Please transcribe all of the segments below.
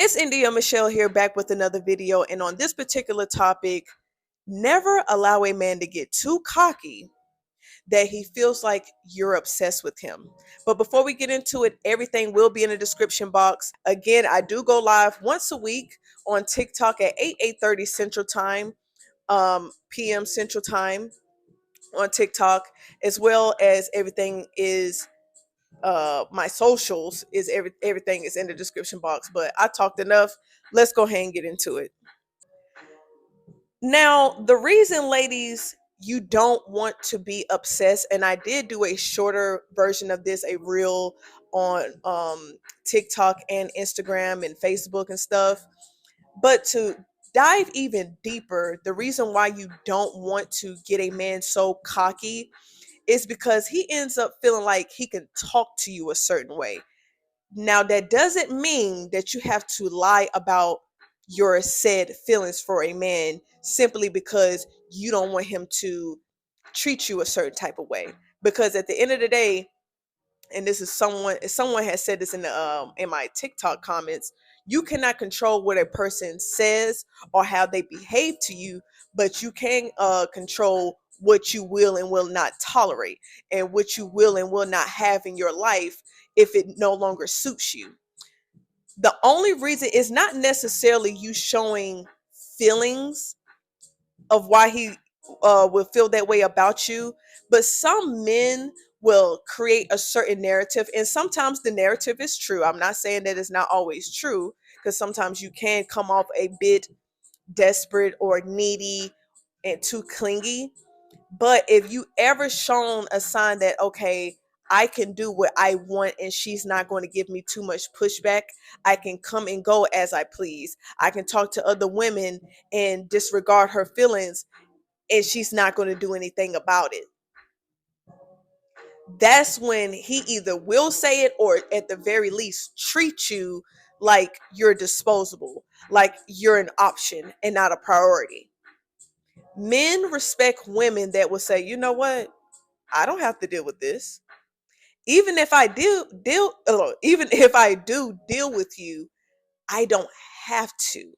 It's India Michelle here, back with another video. And on this particular topic, never allow a man to get too cocky that he feels like you're obsessed with him. But before we get into it, everything will be in the description box. Again, I do go live once a week on TikTok at 8:30 Central Time, PM Central Time on TikTok, as well as everything is my socials is everything is in the description box. But I talked enough. Let's go ahead and get into it. Now, the reason, ladies, you don't want to be obsessed, and I did do a shorter version of this, a reel on TikTok and Instagram and Facebook and stuff. But to dive even deeper, the reason why you don't want to get a man so cocky is because he ends up feeling like he can talk to you a certain way. Now, that doesn't mean that you have to lie about your said feelings for a man simply because you don't want him to treat you a certain type of way. Because at the end of the day, and this is someone has said this in my TikTok comments, you cannot control what a person says or how they behave to you, but you can control what you will and will not tolerate, and what you will and will not have in your life if it no longer suits you. The only reason is not necessarily you showing feelings of why he will feel that way about you, but some men will create a certain narrative, and sometimes the narrative is true. I'm not saying that it's not always true, because sometimes you can come off a bit desperate or needy and too clingy. But if you ever shown a sign that, okay, I can do what I want and she's not going to give me too much pushback, I can come and go as I please, I can talk to other women and disregard her feelings, and she's not going to do anything about it, that's when he either will say it or at the very least treat you like you're disposable, like you're an option and not a priority. Men respect women that will say, you know what, I don't have to deal with this. Even if I even if I do deal with you, I don't have to.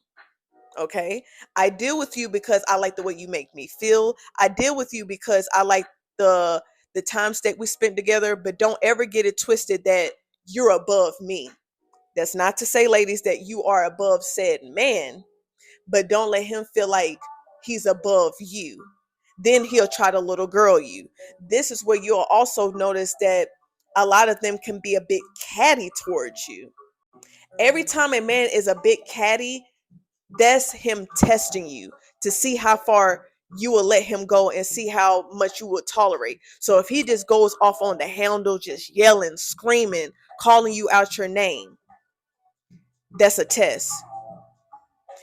Okay, I deal with you because I like the way you make me feel. I deal with you because I like the the times that we spent together. But don't ever get it twisted that you're above me. That's not to say, ladies, that you are above said man, but don't let him feel like he's above you. Then he'll try to little girl you. This is where you'll also notice that a lot of them can be a bit catty towards you. Every time a man is a bit catty, that's him testing you to see how far you will let him go and see how much you will tolerate. So if he just goes off on the handle, just yelling, screaming, calling you out your name, that's a test.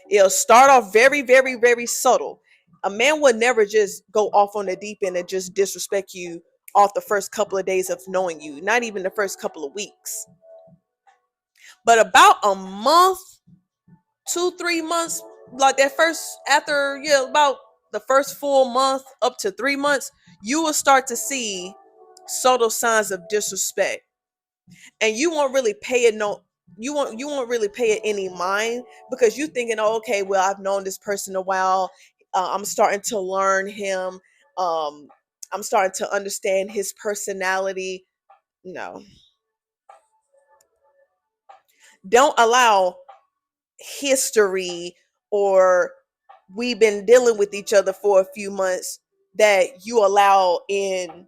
It'll start off very, very, very subtle. A man would never just go off on the deep end and just disrespect you off the first couple of days of knowing you, not even the first couple of weeks. But about a month, 2, 3 months, like that first, after, yeah, about the first full month up to 3 months, you will start to see subtle signs of disrespect. And you won't really pay it no you won't really pay it any mind, because you're thinking, oh, okay, well, I've known this person a while. I'm starting to learn him. um I'm starting to understand his personality. No, don't allow history, or we've been dealing with each other for a few months, that you allow in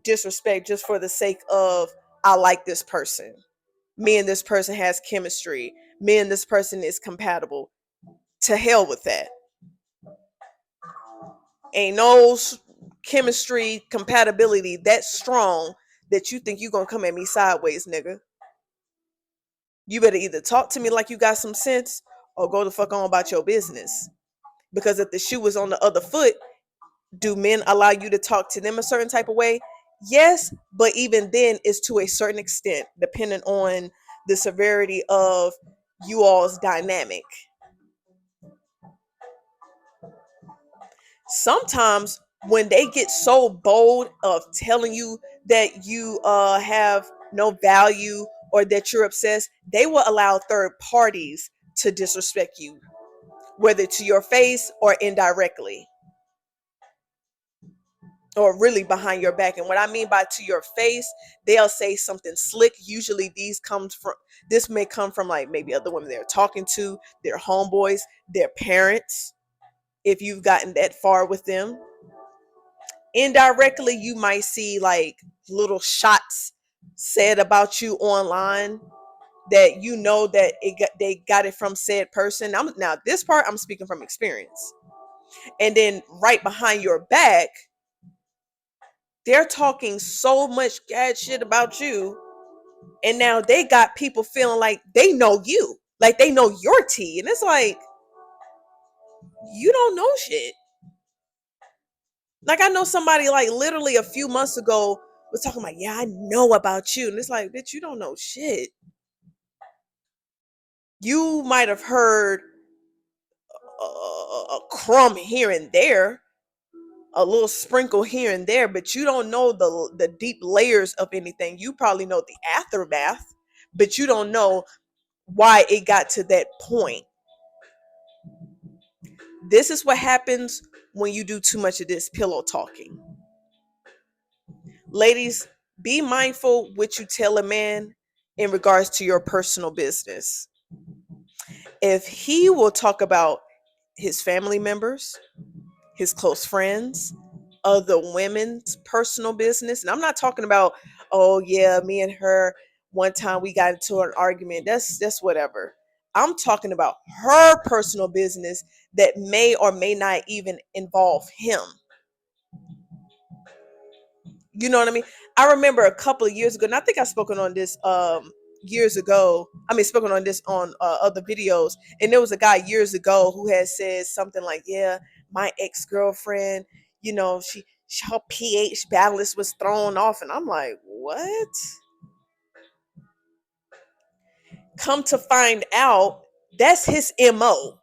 disrespect just for the sake of, I like this person, me and this person has chemistry, me and this person is compatible. To hell with that. Ain't no chemistry compatibility that strong that you think you gonna come at me sideways, nigga. You better either talk to me like you got some sense, or go the fuck on about your business. Because if the shoe was on the other foot, do men allow you to talk to them a certain type of way? Yes, but even then, it's to a certain extent, depending on the severity of you all's dynamic. Sometimes when they get so bold of telling you that you have no value, or that you're obsessed, they will allow third parties to disrespect you, whether to your face or indirectly, or really behind your back. And what I mean by to your face, they'll say something slick. Usually this may come from like maybe other women they're talking to, their homeboys, their parents, if you've gotten that far with them. Indirectly, you might see like little shots said about you online that you know that they got it from said person. Now this part I'm speaking from experience. And then right behind your back, they're talking so much bad shit about you, and now they got people feeling like they know you, like they know your tea, and it's like you don't know shit. Like I know somebody like literally a few months ago was talking about, yeah, I know about you, and it's like, bitch, you don't know shit. You might have heard a crumb here and there, a little sprinkle here and there, but you don't know the deep layers of anything. You probably know the aftermath, but you don't know why it got to that point. This is what happens when you do too much of this pillow talking. Ladies, be mindful what you tell a man in regards to your personal business. If he will talk about his family members, his close friends, other women's personal business. And I'm not talking about, oh yeah, me and her one time we got into an argument. That's whatever. I'm talking about her personal business that may or may not even involve him. You know what I mean? I remember a couple of years ago, and I think I've spoken on this years ago. I mean, spoken on this on other videos. And there was a guy years ago who had said something like, "Yeah, my ex girlfriend, her pH balance was thrown off," and I'm like, "What?" Come to find out, that's his mo.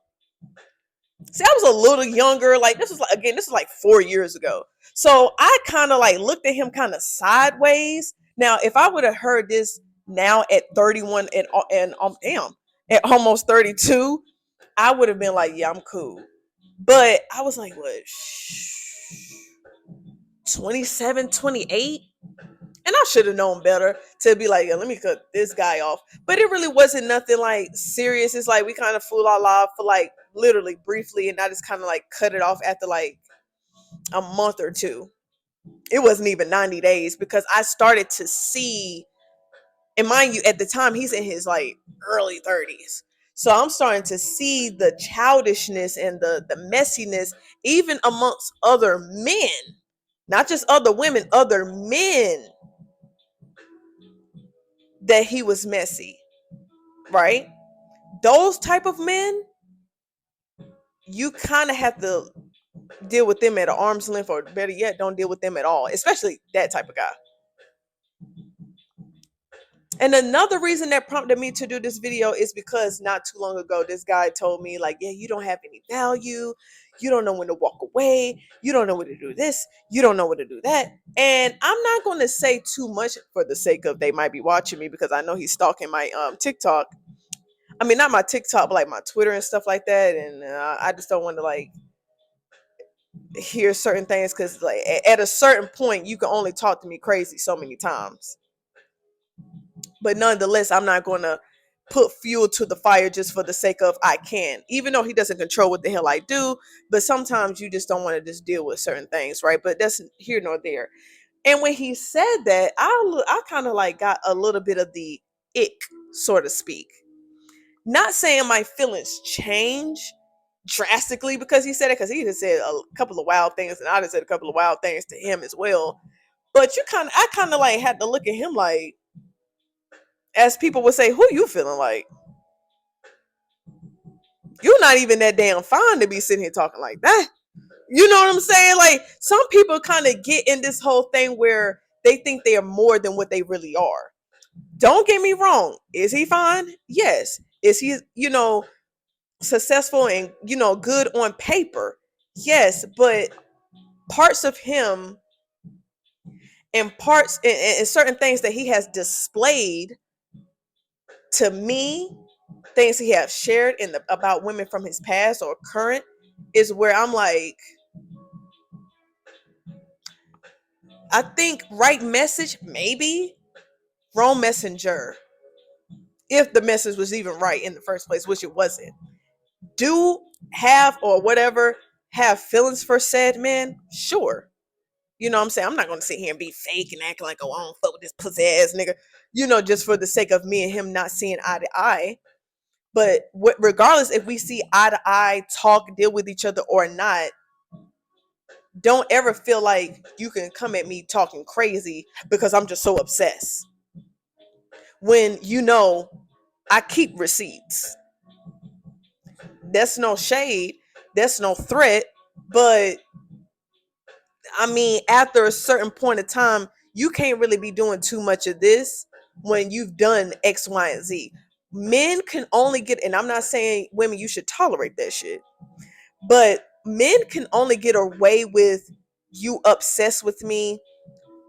See, I was a little younger. Like this was like 4 years ago. So I kind of like looked at him kind of sideways. Now, if I would have heard this now at 31 and at almost 32, I would have been like, yeah, I'm cool. But I was like, what, 27, 28? And I should have known better to be like, yeah, let me cut this guy off. But it really wasn't nothing like serious. It's like we kind of fooled our life for like literally briefly, and I just kind of like cut it off after like a month or two. It wasn't even 90 days because I started to see, and mind you, at the time he's in his like early 30s. So I'm starting to see the childishness and the messiness even amongst other men, not just other women, other men, that he was messy, right? Those type of men, you kind of have to deal with them at an arm's length, or better yet, don't deal with them at all, especially that type of guy. And another reason that prompted me to do this video is because not too long ago, this guy told me, like, yeah, you don't have any value. You don't know when to walk away. You don't know when to do this. You don't know when to do that. And I'm not going to say too much for the sake of they might be watching me, because I know he's stalking my TikTok. I mean, not my TikTok, but like my Twitter and stuff like that. And I just don't want to like hear certain things, because like at a certain point, you can only talk to me crazy so many times. But nonetheless, I'm not going to put fuel to the fire just for the sake of I can, even though he doesn't control what the hell I do. But sometimes you just don't want to just deal with certain things, right? But that's here nor there. And when he said that, I kind of like got a little bit of the ick, so to speak. Not saying my feelings change drastically because he said it, because he just said a couple of wild things, and I just said a couple of wild things to him as well. But I kind of like had to look at him like, as people would say, who you feeling like? You're not even that damn fine to be sitting here talking like that. You know what I'm saying? Like, some people kind of get in this whole thing where they think they are more than what they really are. Don't get me wrong. Is he fine? Yes. Is he, successful and, good on paper? Yes. But parts of him and parts and certain things that he has displayed to me things he have shared in the about women from his past or current is where I'm like, I think right message, maybe wrong messenger. If the message was even right in the first place, which it wasn't. Do have or whatever have feelings for said man? Sure. You know what I'm saying? I'm not gonna sit here and be fake and act like, oh, I don't fuck with this pussy ass nigga. You know, just for the sake of me and him not seeing eye to eye. But regardless if we see eye to eye, talk, deal with each other or not, don't ever feel like you can come at me talking crazy because I'm just so obsessed. When you know I keep receipts. That's no shade. That's no threat. But I mean, after a certain point of time, you can't really be doing too much of this when you've done X, Y, and Z. Men can only get, and I'm not saying women, you should tolerate that shit, but men can only get away with you obsessed with me,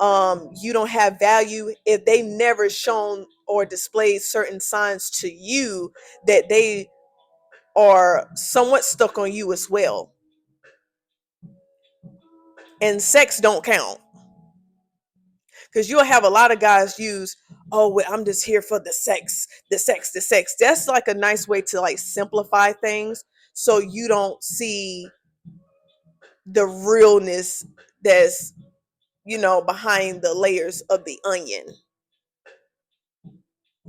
you don't have value, if they never shown or displayed certain signs to you that they are somewhat stuck on you as well. And sex don't count. Because you'll have a lot of guys use, oh, well, I'm just here for the sex, the sex, the sex. That's like a nice way to like simplify things so you don't see the realness that's, behind the layers of the onion.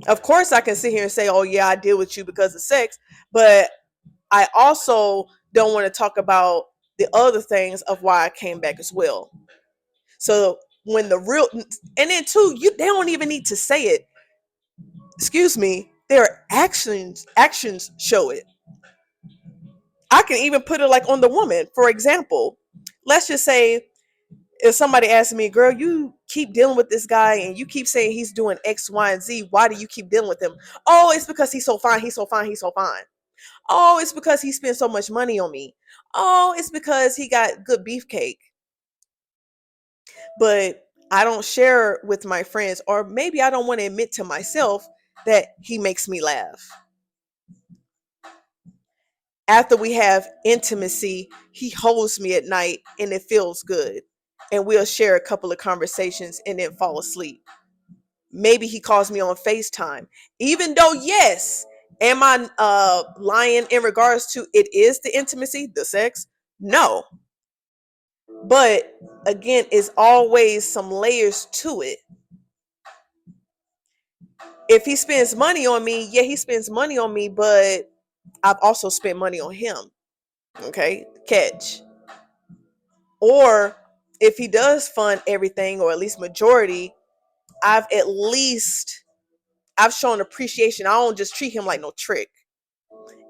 Of course, I can sit here and say, oh, yeah, I deal with you because of sex. But I also don't want to talk about the other things of why I came back as well. So when the real, and then too, they don't even need to say it. Excuse me, their actions show it. I can even put it like on the woman. For example, let's just say if somebody asks me, girl, you keep dealing with this guy and you keep saying he's doing X, Y, and Z. Why do you keep dealing with him? Oh, it's because he's so fine. He's so fine. He's so fine. Oh, it's because he spent so much money on me. Oh, it's because he got good beefcake. But I don't share with my friends, or maybe I don't want to admit to myself that he makes me laugh. After we have intimacy, he holds me at night and it feels good. And we'll share a couple of conversations and then fall asleep. Maybe he calls me on FaceTime. Even though, yes, am I lying in regards to it is the intimacy, the sex? No. But again, it's always some layers to it. If he spends money on me, yeah, he spends money on me, but I've also spent money on him. Okay, catch. Or if he does fund everything, or at least majority, I've shown appreciation. I don't just treat him like no trick.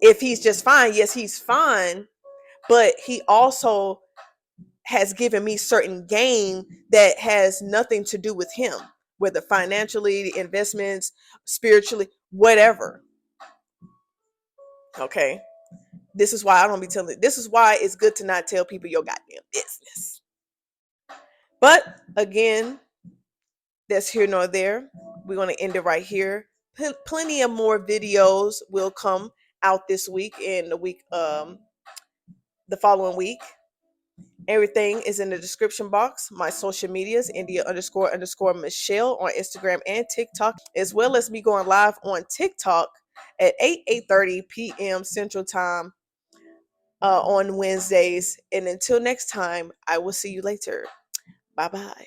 If he's just fine, yes, he's fine, but he also has given me certain gain that has nothing to do with him, whether financially, investments, spiritually, whatever. Okay. This is why I don't be telling. This is why it's good to not tell people your goddamn business. But again, that's here nor there. We're going to end it right here. Plenty of more videos will come out this week and the following week. Everything is in the description box. My social medias, India__Michelle on Instagram and TikTok, as well as me going live on TikTok at 8:30 p.m. Central Time on Wednesdays. And until next time, I will see you later. Bye bye.